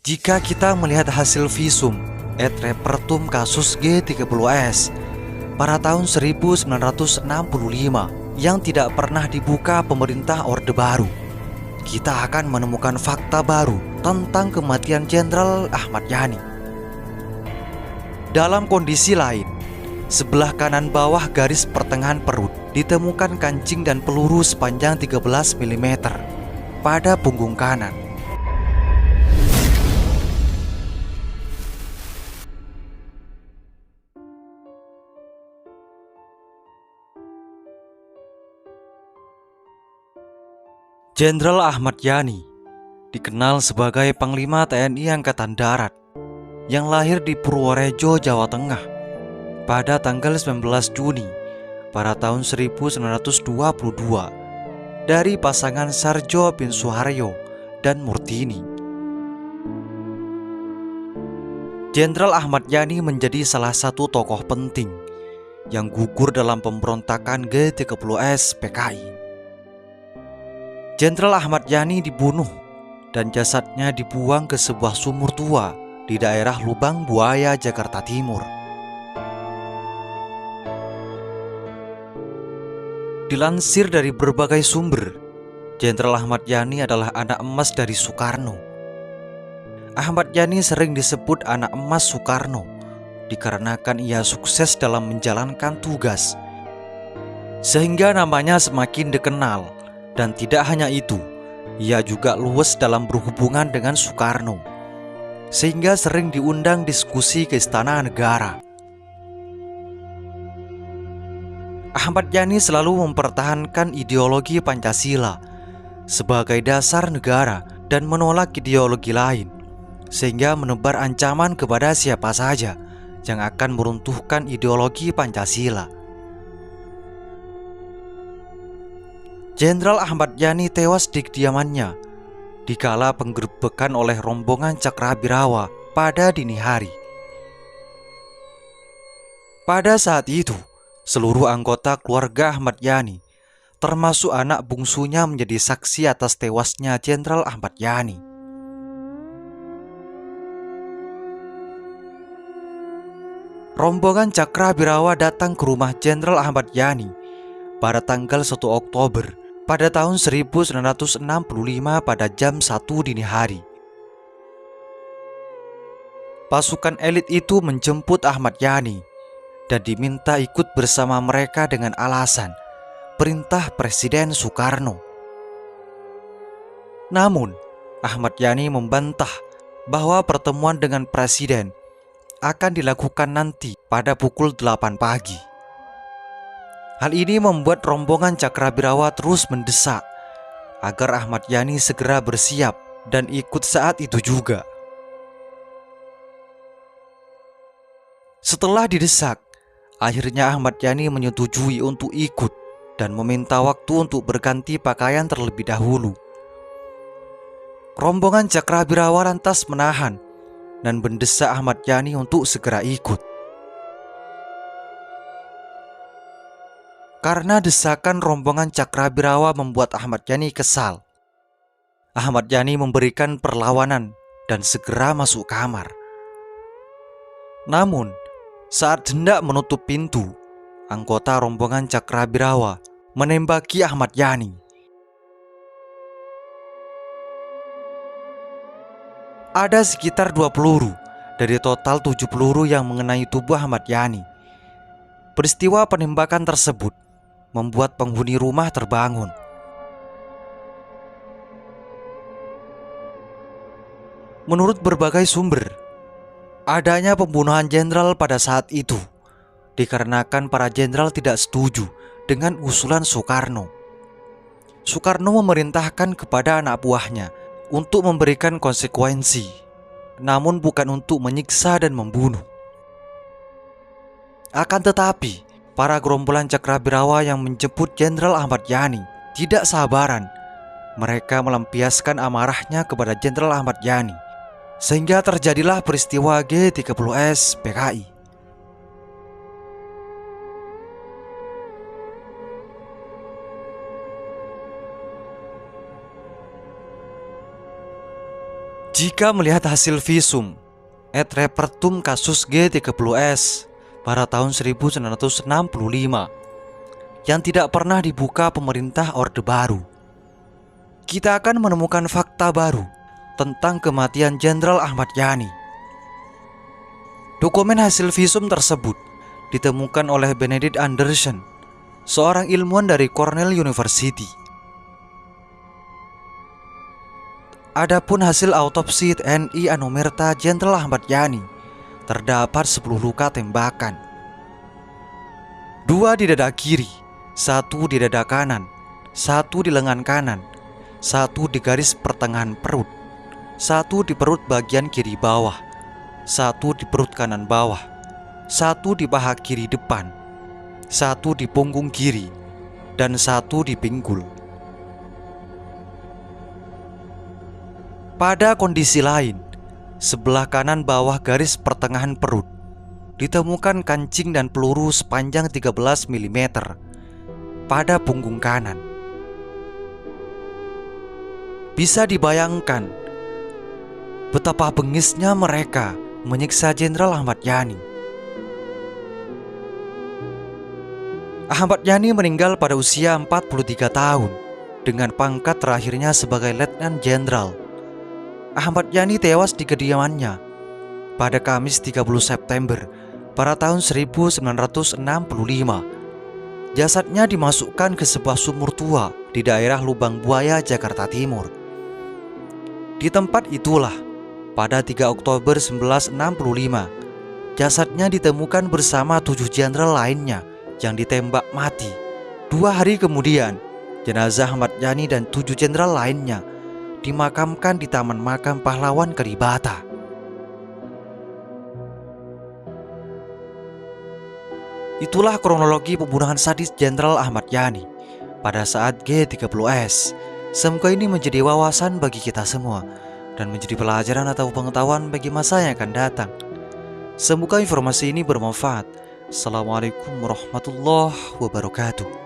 Jika kita melihat hasil visum et repertum kasus G30S pada tahun 1965 yang tidak pernah dibuka pemerintah Orde Baru, kita akan menemukan fakta baru tentang kematian Jenderal Ahmad Yani. Dalam kondisi lain, sebelah kanan bawah garis pertengahan perut ditemukan kancing dan peluru sepanjang 13 mm pada punggung kanan. Jenderal Ahmad Yani dikenal sebagai Panglima TNI Angkatan Darat yang lahir di Purworejo, Jawa Tengah pada tanggal 19 Juni pada tahun 1922 dari pasangan Sarjo bin Suharyo dan Murtini. Jenderal Ahmad Yani menjadi salah satu tokoh penting yang gugur dalam pemberontakan G30S PKI. Jenderal Ahmad Yani dibunuh dan jasadnya dibuang ke sebuah sumur tua di daerah Lubang Buaya, Jakarta Timur. Dilansir dari berbagai sumber, Jenderal Ahmad Yani adalah anak emas dari Soekarno. Ahmad Yani sering disebut anak emas Soekarno dikarenakan ia sukses dalam menjalankan tugas, sehingga namanya semakin dikenal. Dan tidak hanya itu, ia juga luwes dalam berhubungan dengan Soekarno, sehingga sering diundang diskusi ke Istana Negara. Ahmad Yani selalu mempertahankan ideologi Pancasila sebagai dasar negara dan menolak ideologi lain, sehingga menebar ancaman kepada siapa saja yang akan meruntuhkan ideologi Pancasila. Jenderal Ahmad Yani tewas di kediamannya dikala penggerbekan oleh rombongan Cakrabirawa pada dini hari. Pada saat itu, seluruh anggota keluarga Ahmad Yani, termasuk anak bungsunya, menjadi saksi atas tewasnya Jenderal Ahmad Yani. Rombongan Cakrabirawa datang ke rumah Jenderal Ahmad Yani pada tanggal 1 Oktober pada tahun 1965 pada jam 1 dini hari. Pasukan elit itu menjemput Ahmad Yani dan diminta ikut bersama mereka dengan alasan perintah Presiden Soekarno. Namun, Ahmad Yani membantah bahwa pertemuan dengan Presiden akan dilakukan nanti pada pukul 8 pagi. Hal ini membuat rombongan Cakrabirawa terus mendesak agar Ahmad Yani segera bersiap dan ikut saat itu juga. Setelah didesak, akhirnya Ahmad Yani menyetujui untuk ikut dan meminta waktu untuk berganti pakaian terlebih dahulu. Rombongan Cakrabirawa lantas menahan dan mendesak Ahmad Yani untuk segera ikut. Karena desakan rombongan Cakrabirawa membuat Ahmad Yani kesal, Ahmad Yani memberikan perlawanan dan segera masuk kamar. Namun, saat hendak menutup pintu, anggota rombongan Cakrabirawa menembaki Ahmad Yani. Ada sekitar 2 peluru dari total 7 peluru yang mengenai tubuh Ahmad Yani. Peristiwa penembakan tersebut membuat penghuni rumah terbangun. Menurut berbagai sumber, adanya pembunuhan jenderal pada saat itu dikarenakan para jenderal tidak setuju dengan usulan Soekarno. Soekarno memerintahkan kepada anak buahnya untuk memberikan konsekuensi, namun bukan untuk menyiksa dan membunuh. Akan tetapi, para gerombolan Cakrabirawa yang menjemput Jenderal Ahmad Yani tidak sabaran. Mereka melampiaskan amarahnya kepada Jenderal Ahmad Yani, sehingga terjadilah peristiwa G30S PKI. Jika melihat hasil visum et repertum kasus G30S pada tahun 1965 yang tidak pernah dibuka pemerintah Orde Baru, kita akan menemukan fakta baru tentang kematian Jenderal Ahmad Yani. Dokumen hasil visum tersebut ditemukan oleh Benedict Anderson, seorang ilmuwan dari Cornell University. Adapun hasil autopsi TNI Anumerta Jenderal Ahmad Yani, terdapat 10 luka tembakan. 2 di dada kiri, 1 di dada kanan, 1 di lengan kanan, 1 di garis pertengahan perut, 1 di perut bagian kiri bawah, 1 di perut kanan bawah, 1 di paha kiri depan, 1 di punggung kiri, dan 1 di pinggul. Pada kondisi lain, sebelah kanan bawah garis pertengahan perut ditemukan kancing dan peluru sepanjang 13 mm pada punggung kanan. Bisa dibayangkan betapa bengisnya mereka menyiksa Jenderal Ahmad Yani. Ahmad Yani meninggal pada usia 43 tahun dengan pangkat terakhirnya sebagai Letnan Jenderal. Ahmad Yani tewas di kediamannya pada Kamis 30 September pada tahun 1965. Jasadnya dimasukkan ke sebuah sumur tua di daerah Lubang Buaya, Jakarta Timur. Di tempat itulah pada 3 Oktober 1965 jasadnya ditemukan bersama 7 jenderal lainnya yang ditembak mati. 2 hari kemudian, jenazah Ahmad Yani dan 7 jenderal lainnya dimakamkan di Taman Makam Pahlawan Kalibata. Itulah kronologi pembunuhan sadis Jenderal Ahmad Yani pada saat G30S. Semoga ini menjadi wawasan bagi kita semua dan menjadi pelajaran atau pengetahuan bagi masa yang akan datang. Semoga informasi ini bermanfaat. Assalamualaikum warahmatullahi wabarakatuh.